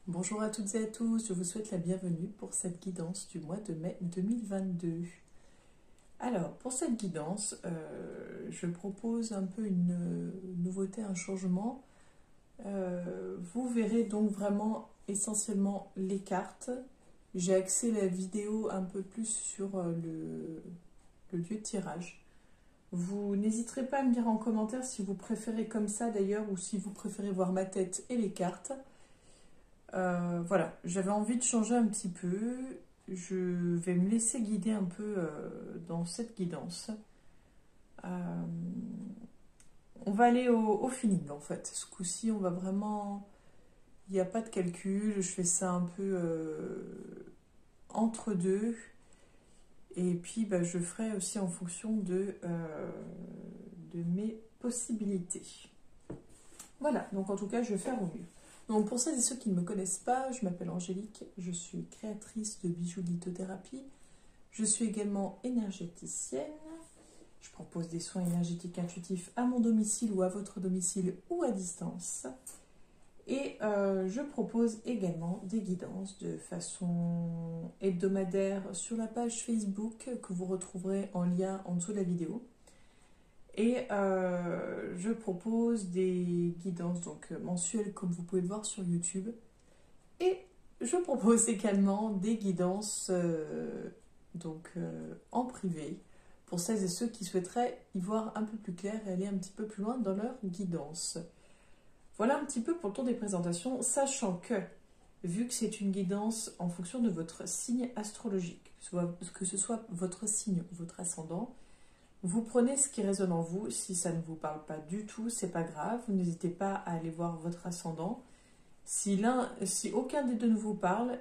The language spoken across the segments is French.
Bonjour à toutes et à tous, je vous souhaite la bienvenue pour cette guidance du mois de mai 2022. Alors, pour cette guidance, je propose un peu une nouveauté, un changement. Vous verrez donc vraiment essentiellement les cartes. J'ai axé la vidéo un peu plus sur le lieu de tirage. Vous n'hésiterez pas à me dire en commentaire si vous préférez comme ça d'ailleurs ou si vous préférez voir ma tête et les cartes. Voilà, j'avais envie de changer un petit peu. Je vais me laisser guider un peu dans cette guidance. On va aller au feeling en fait. Ce coup-ci, on va vraiment... Il n'y a pas de calcul, je fais ça un peu entre deux. Et puis, je ferai aussi en fonction de mes possibilités. Voilà, donc en tout cas, je vais faire au mieux. Donc pour celles et ceux qui ne me connaissent pas, je m'appelle Angélique, je suis créatrice de bijoux lithothérapie. Je suis également énergéticienne. Je propose des soins énergétiques intuitifs à mon domicile ou à votre domicile ou à distance. Et je propose également des guidances de façon hebdomadaire sur la page Facebook que vous retrouverez en lien en dessous de la vidéo. Et je propose des guidances donc mensuelles comme vous pouvez le voir sur YouTube. Et je propose également des guidances en privé pour celles et ceux qui souhaiteraient y voir un peu plus clair et aller un petit peu plus loin dans leur guidance. Voilà un petit peu pour le tour des présentations, sachant que, vu que c'est une guidance en fonction de votre signe astrologique, que ce soit votre signe ou votre ascendant, vous prenez ce qui résonne en vous. Si ça ne vous parle pas du tout, c'est pas grave. Vous n'hésitez pas à aller voir votre ascendant. Si aucun des deux ne vous parle,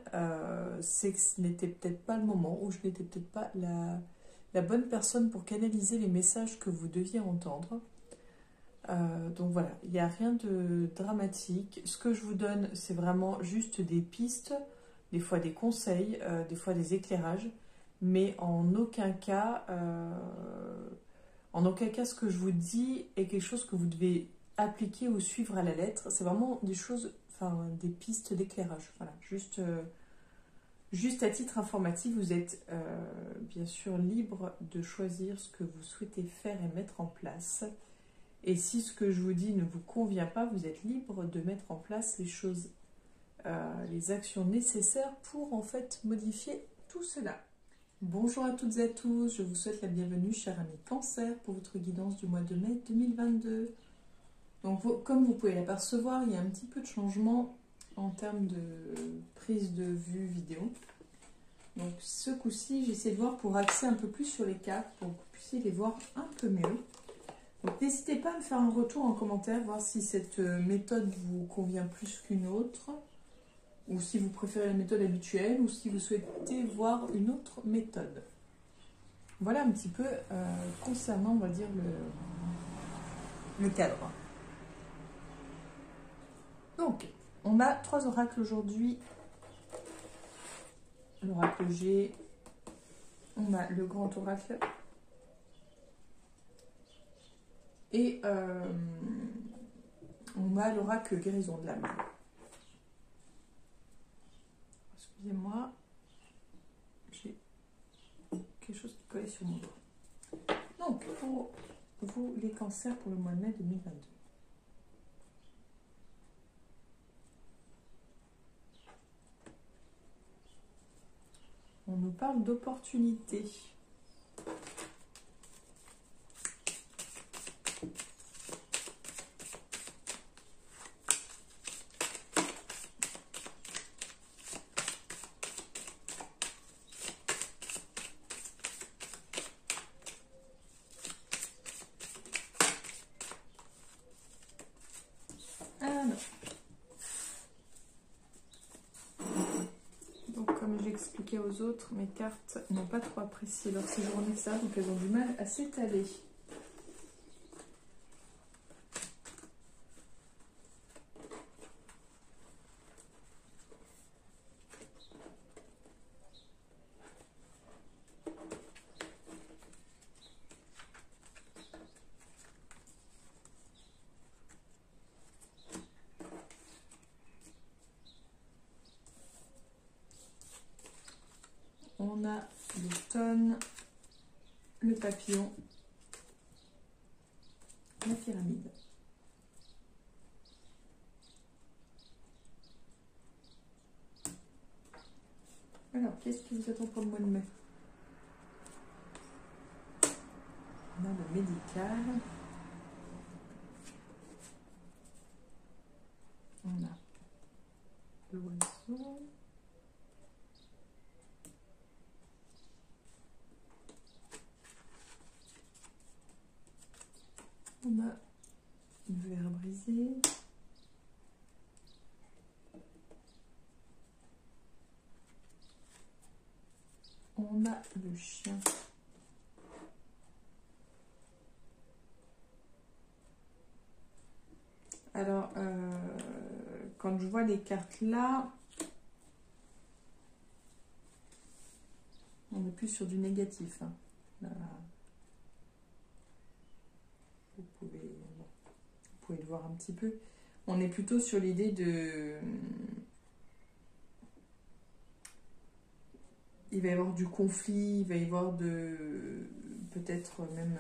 c'est que ce n'était peut-être pas le moment ou je n'étais peut-être pas la bonne personne pour canaliser les messages que vous deviez entendre. Donc voilà, il n'y a rien de dramatique. Ce que je vous donne, c'est vraiment juste des pistes, des fois des conseils, des fois des éclairages. Mais en aucun cas, ce que je vous dis est quelque chose que vous devez appliquer ou suivre à la lettre. C'est vraiment des choses, enfin des pistes d'éclairage. Voilà, juste à titre informatif, vous êtes bien sûr libre de choisir ce que vous souhaitez faire et mettre en place. Et si ce que je vous dis ne vous convient pas, vous êtes libre de mettre en place les choses, les actions nécessaires pour en fait modifier tout cela. Bonjour à toutes et à tous, je vous souhaite la bienvenue, chers amis Cancer, pour votre guidance du mois de mai 2022. Donc, comme vous pouvez l'apercevoir, il y a un petit peu de changement en termes de prise de vue vidéo. Donc, ce coup-ci, j'essaie de voir pour axer un peu plus sur les cartes, pour que vous puissiez les voir un peu mieux. Donc, n'hésitez pas à me faire un retour en commentaire, voir si cette méthode vous convient plus qu'une autre, ou si vous préférez la méthode habituelle, ou si vous souhaitez voir une autre méthode. Voilà un petit peu concernant, on va dire, le cadre. Donc, on a 3 oracles aujourd'hui. L'oracle G, on a le grand oracle, et on a l'oracle guérison de l'âme. Excusez-moi, j'ai quelque chose qui collait sur mon doigt. Donc, pour vous, les cancers, pour le mois de mai 2022. On nous parle d'opportunités. Comme j'ai expliqué aux autres, mes cartes n'ont pas trop apprécié leur séjour en ça, donc elles ont du mal à s'étaler. on a l'automne, le papillon, la pyramide. Alors, qu'est-ce qui vous attend pour le mois de mai? On a le médical. On a l'oiseau. On a le verre brisé. On a le chien. Alors, quand je vois les cartes là, on est plus sur du négatif. Hein. Là, vous pouvez le voir un petit peu. On est plutôt sur l'idée de... Il va y avoir du conflit, il va y avoir de... Peut-être même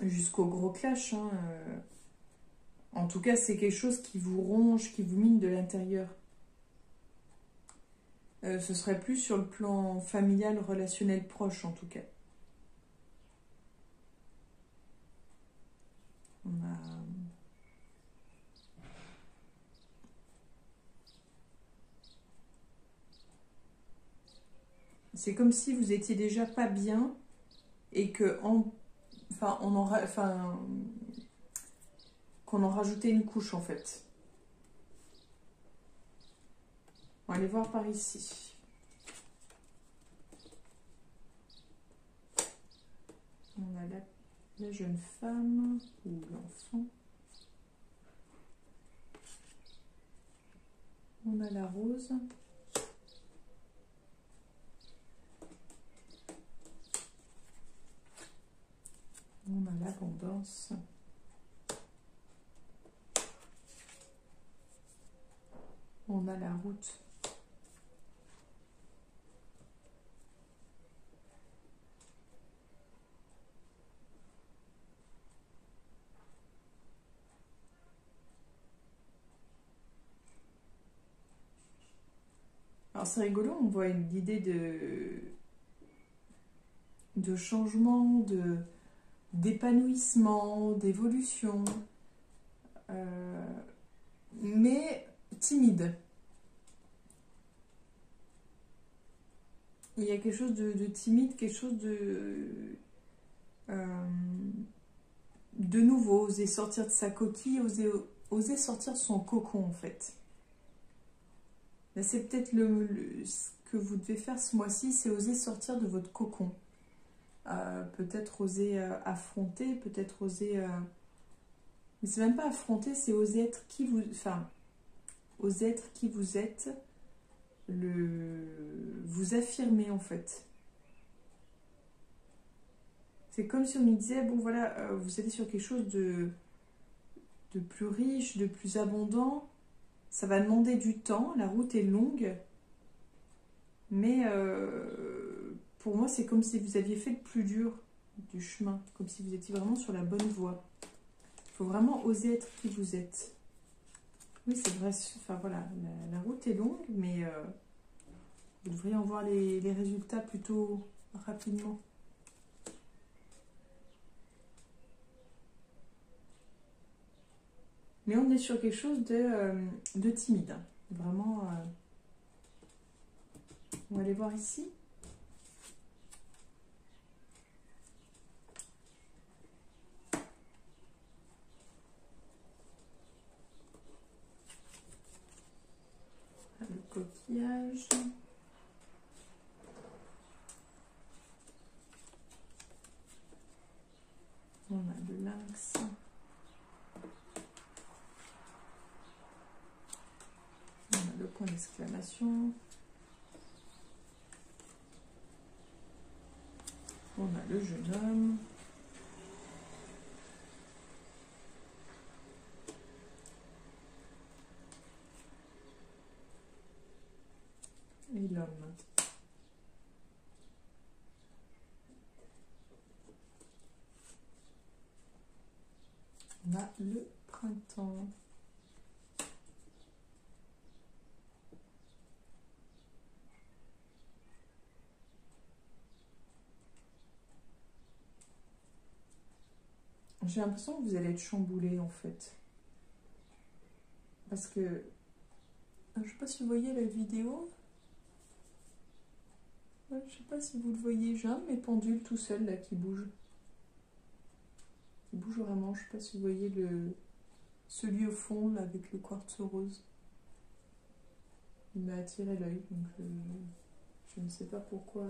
jusqu'au gros clash. Hein. En tout cas, c'est quelque chose qui vous ronge, qui vous mine de l'intérieur. Ce serait plus sur le plan familial, relationnel proche, en tout cas. On a... C'est comme si vous étiez déjà pas bien et que qu'on en rajoutait une couche en fait. On va aller voir par ici. On a la jeune femme ou l'enfant. On a la rose. On a l'abondance. On a la route. Alors c'est rigolo, on voit une idée de changement, d'épanouissement, d'évolution, mais timide. Il y a quelque chose de timide, quelque chose de nouveau, oser sortir de sa coquille, oser sortir de son cocon en fait. Là, c'est peut-être ce que vous devez faire ce mois-ci, c'est oser sortir de votre cocon. Peut-être oser affronter, peut-être oser... Mais c'est même pas affronter, c'est oser être qui vous... Enfin, oser être qui vous êtes, vous affirmer en fait. C'est comme si on nous disait, bon voilà, vous allez sur quelque chose de plus riche, de plus abondant. Ça va demander du temps, la route est longue. Mais pour moi, c'est comme si vous aviez fait le plus dur du chemin. Comme si vous étiez vraiment sur la bonne voie. Il faut vraiment oser être qui vous êtes. Oui, c'est vrai. Enfin voilà, la route est longue, mais vous devriez en voir les résultats plutôt rapidement. Mais on est sur quelque chose de timide. Hein. Vraiment, on va aller voir ici. Le coquillage. On a le lynx. On a le point d'exclamation. On a le jeune homme. Et l'homme. printemps. J'ai l'impression que vous allez être chamboulé en fait. Parce que, je ne sais pas si vous voyez la vidéo. Je ne sais pas si vous le voyez, j'ai un de mes pendules tout seul là qui bouge. Il bouge vraiment, je ne sais pas si vous voyez celui au fond là avec le quartz rose. Il m'a attiré l'œil, donc je ne sais pas pourquoi.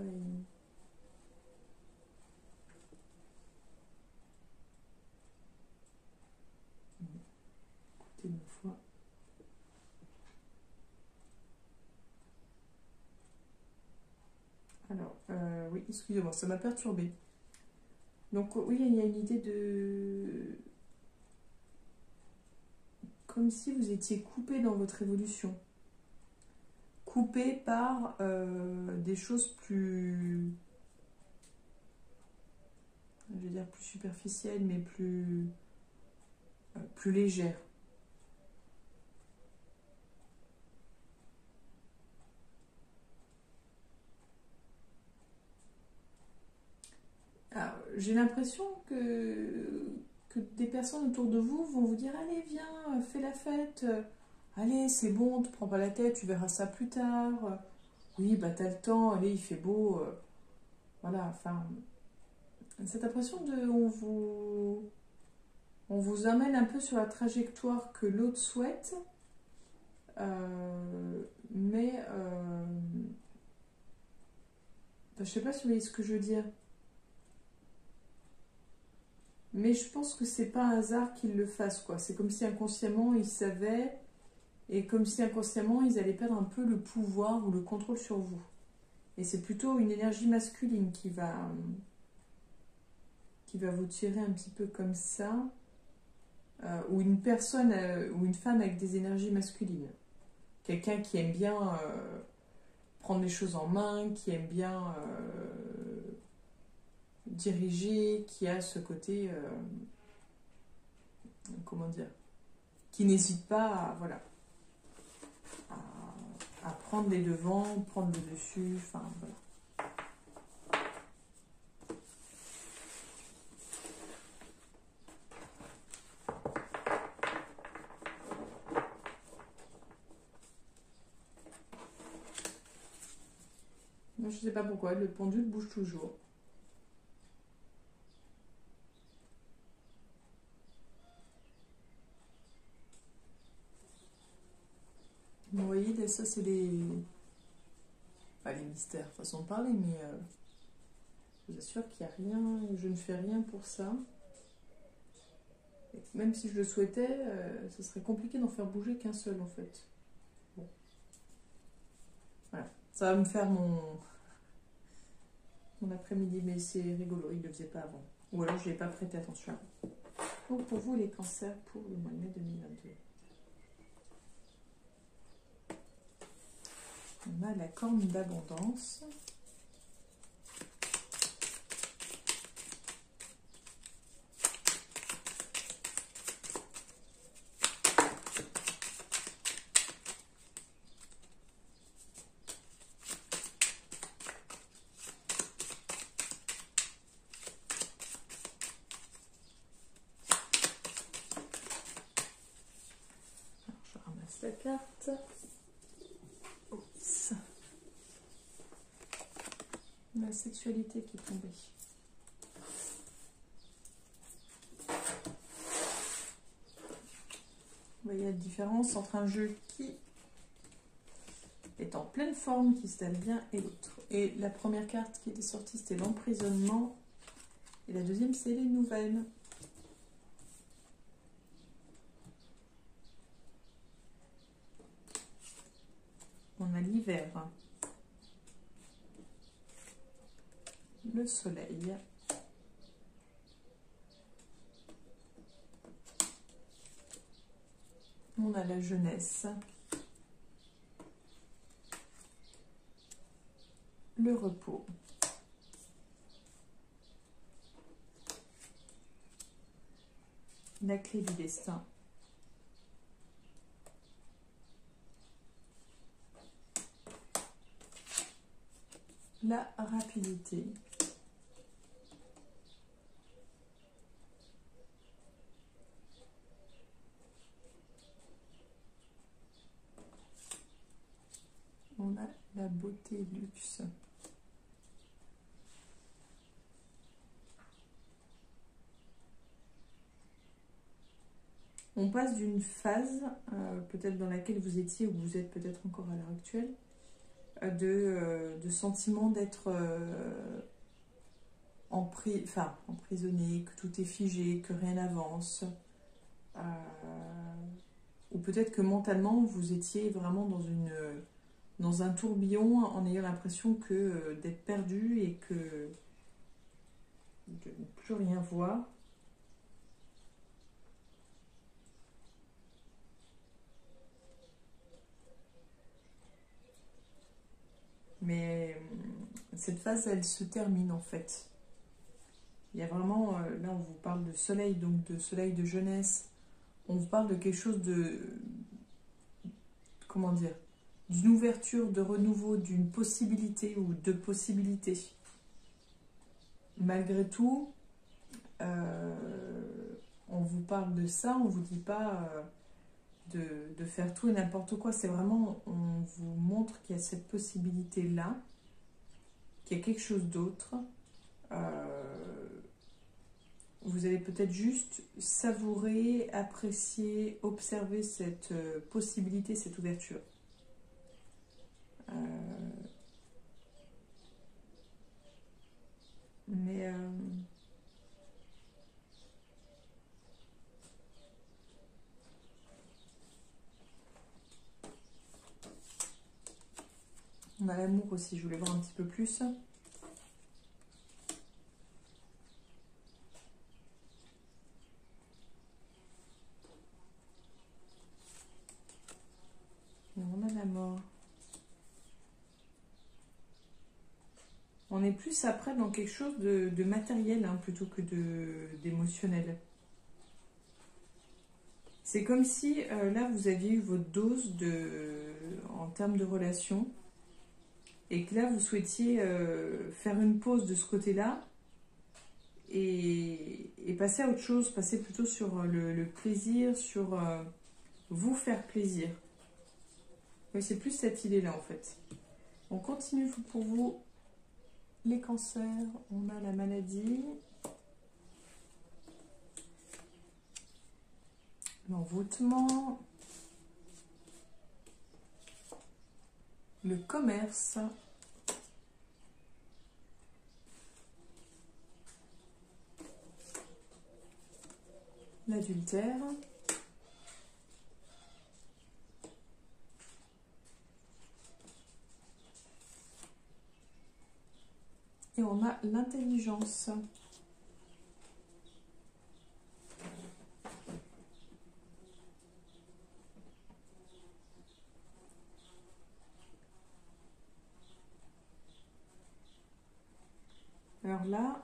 Écoutez ma foi. Alors, oui, excusez-moi, ça m'a perturbée. Donc oui, il y a une idée de... Comme si vous étiez coupé dans votre évolution. Coupé par des choses plus... Je vais dire plus superficielles, mais plus légères. J'ai l'impression que des personnes autour de vous vont vous dire allez viens, fais la fête, allez c'est bon, te prends pas la tête, tu verras ça plus tard, oui bah t'as le temps, allez il fait beau, voilà, enfin cette impression de on vous amène un peu sur la trajectoire que l'autre souhaite, mais je sais pas si vous voyez ce que je veux dire. Mais je pense que c'est pas un hasard qu'ils le fassent, quoi. C'est comme si inconsciemment ils savaient, et comme si inconsciemment ils allaient perdre un peu le pouvoir ou le contrôle sur vous. Et c'est plutôt une énergie masculine qui va vous tirer un petit peu comme ça, ou une personne, ou une femme avec des énergies masculines. Quelqu'un qui aime bien prendre les choses en main, qui aime bien diriger, qui a ce côté, comment dire, qui n'hésite pas à, voilà, à prendre les devants, prendre le dessus, enfin voilà. Moi, je sais pas pourquoi, le pendule bouge toujours. Vous voyez, ça c'est pas les mystères, façon de parler, mais je vous assure qu'il n'y a rien, je ne fais rien pour ça. Et même si je le souhaitais, ce serait compliqué d'en faire bouger qu'un seul en fait. Bon. Voilà, ça va me faire mon après-midi, mais c'est rigolo, il ne le faisait pas avant. Ou alors je n'ai pas prêté attention. Donc pour vous les cancers pour le mois de mai 2022. On a la corne d'abondance. Alors, je ramasse la carte. Oups. La sexualité qui est tombée. Vous voyez la différence entre un jeu qui est en pleine forme, qui se donne bien, et l'autre. Et la première carte qui était sortie, c'était l'emprisonnement. Et la deuxième, c'est les nouvelles. On a l'hiver. Le soleil. On a la jeunesse. Le repos. La clé du destin. la rapidité. On a la beauté luxe. On passe d'une phase, peut-être dans laquelle vous étiez, ou vous êtes peut-être encore à l'heure actuelle, de sentiment d'être emprisonné, que tout est figé, que rien n'avance. Ou peut-être que mentalement, vous étiez vraiment dans un tourbillon en ayant l'impression que d'être perdu et que de ne plus rien voir. Mais cette phase, elle se termine en fait. Il y a vraiment, là on vous parle de soleil, donc de soleil de jeunesse. On vous parle de quelque chose de, comment dire, d'une ouverture, de renouveau, d'une possibilité ou de possibilités. Malgré tout, on vous parle de ça, on ne vous dit pas de faire tout et n'importe quoi. C'est vraiment, on vous montre qu'il y a cette possibilité-là, qu'il y a quelque chose d'autre. Vous allez peut-être juste savourer, apprécier, observer cette possibilité, cette ouverture. Mais on a l'amour aussi, je voulais voir un petit peu plus. Et on a la mort. On est plus après dans quelque chose de matériel hein, plutôt que d'émotionnel. C'est comme si là vous aviez eu votre dose en termes de relation et que là vous souhaitiez faire une pause de ce côté-là et passer à autre chose, passer plutôt sur le plaisir, sur vous faire plaisir. Oui, c'est plus cette idée-là en fait. On continue pour vous. Les cancers, on a la maladie, l'envoûtement, le commerce, l'adultère, et on a l'intelligence. Alors là,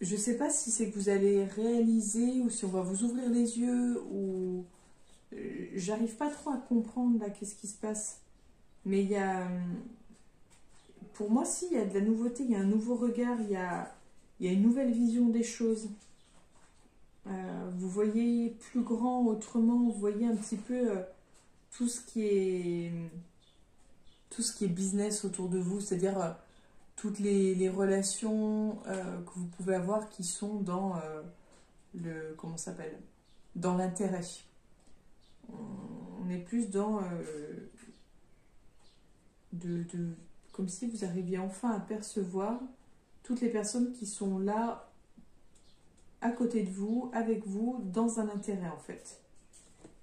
je ne sais pas si c'est que vous allez réaliser ou si on va vous ouvrir les yeux ou j'arrive pas trop à comprendre là qu'est-ce qui se passe. Mais il y a, pour moi, si, il y a de la nouveauté, il y a un nouveau regard, il y a une nouvelle vision des choses. Vous voyez plus grand, autrement, vous voyez un petit peu tout ce qui est business autour de vous, c'est-à-dire toutes les relations que vous pouvez avoir qui sont dans comment ça s'appelle, dans l'intérêt. On est plus dans comme si vous arriviez enfin à percevoir toutes les personnes qui sont là à côté de vous, avec vous, dans un intérêt en fait.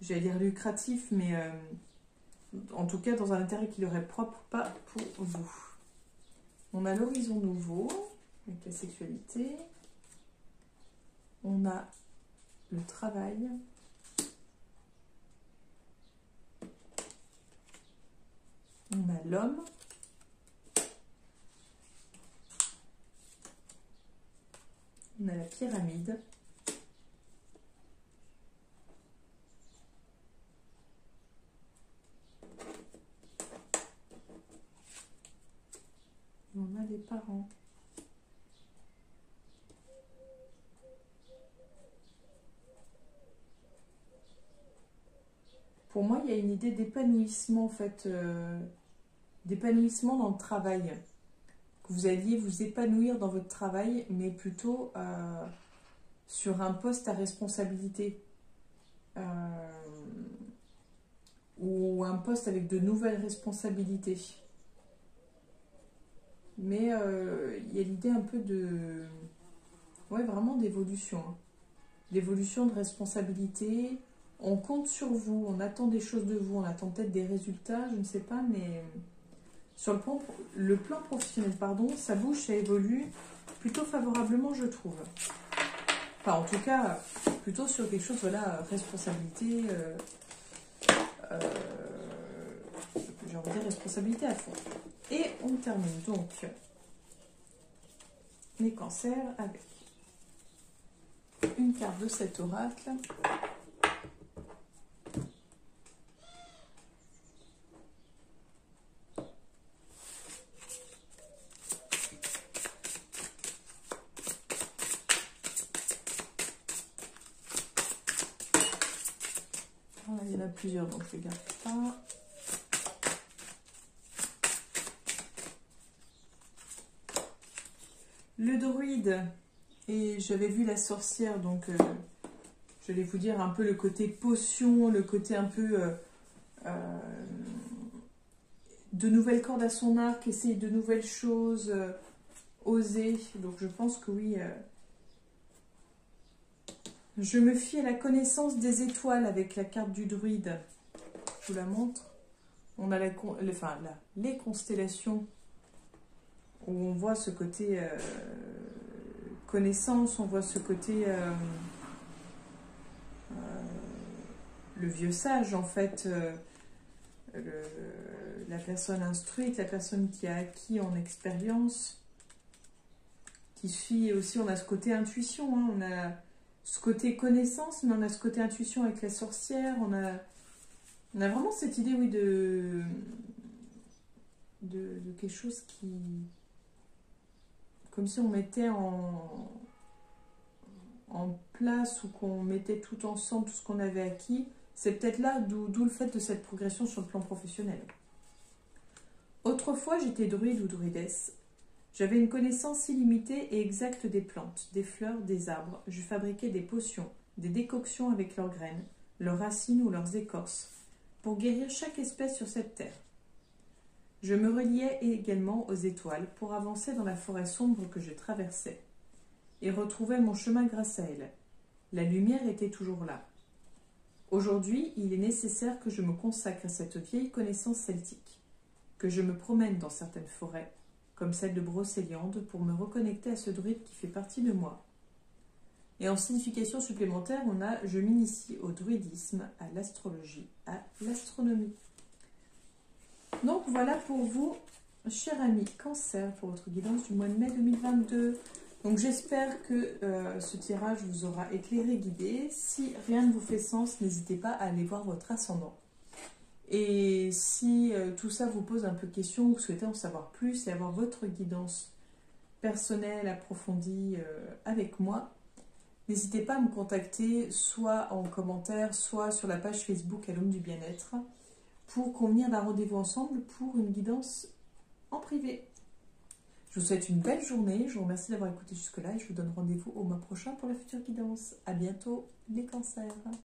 J'allais dire lucratif, mais en tout cas dans un intérêt qui leur est propre, pas pour vous. On a l'horizon nouveau, avec la sexualité. On a le travail. On a l'homme. On a la pyramide. On a les parents. Pour moi, il y a une idée d'épanouissement, en fait, d'épanouissement dans le travail. Que vous alliez vous épanouir dans votre travail, mais plutôt sur un poste à responsabilité. Ou un poste avec de nouvelles responsabilités. Mais il y a l'idée un peu de... Ouais, vraiment d'évolution. Hein. D'évolution de responsabilité. On compte sur vous, on attend des choses de vous, on attend peut-être des résultats, je ne sais pas, mais sur le plan professionnel, pardon, ça bouge, ça évolue plutôt favorablement, je trouve. Enfin, en tout cas, plutôt sur quelque chose, voilà, responsabilité, j'ai envie de dire responsabilité à fond. Et on termine donc les cancers avec une carte de cet oracle. Il y en a plusieurs, donc je ne garde pas. Le druide, et j'avais vu la sorcière, donc je vais vous dire un peu le côté potion, le côté un peu de nouvelles cordes à son arc, essayer de nouvelles choses, oser. Donc je pense que oui, je me fie à la connaissance des étoiles avec la carte du druide. Je vous la montre. On a les constellations où on voit ce côté connaissance, on voit ce côté le vieux sage en fait, la personne instruite, la personne qui a acquis en expérience, qui suit aussi, on a ce côté intuition, hein, on a ce côté connaissance, mais on a ce côté intuition avec la sorcière, on a vraiment cette idée, oui, de quelque chose qui... Comme si on mettait en place ou qu'on mettait tout ensemble, tout ce qu'on avait acquis. C'est peut-être là d'où le fait de cette progression sur le plan professionnel. Autrefois, j'étais druide ou druidesse. J'avais une connaissance illimitée et exacte des plantes, des fleurs, des arbres. Je fabriquais des potions, des décoctions avec leurs graines, leurs racines ou leurs écorces, pour guérir chaque espèce sur cette terre. Je me reliais également aux étoiles pour avancer dans la forêt sombre que je traversais, et retrouvais mon chemin grâce à elles. La lumière était toujours là. Aujourd'hui, il est nécessaire que je me consacre à cette vieille connaissance celtique, que je me promène dans certaines forêts, comme celle de Brocéliande, pour me reconnecter à ce druide qui fait partie de moi. Et en signification supplémentaire, on a « Je m'initie au druidisme, à l'astrologie, à l'astronomie ». Donc voilà pour vous, cher ami Cancer, pour votre guidance du mois de mai 2022. Donc j'espère que ce tirage vous aura éclairé, guidé. Si rien ne vous fait sens, n'hésitez pas à aller voir votre ascendant. Et si tout ça vous pose un peu de questions, vous souhaitez en savoir plus et avoir votre guidance personnelle, approfondie avec moi, n'hésitez pas à me contacter soit en commentaire, soit sur la page Facebook à l'Homme du Bien-être, pour convenir d'un rendez-vous ensemble pour une guidance en privé. Je vous souhaite une belle journée, je vous remercie d'avoir écouté jusque-là et je vous donne rendez-vous au mois prochain pour la future guidance. À bientôt les cancers.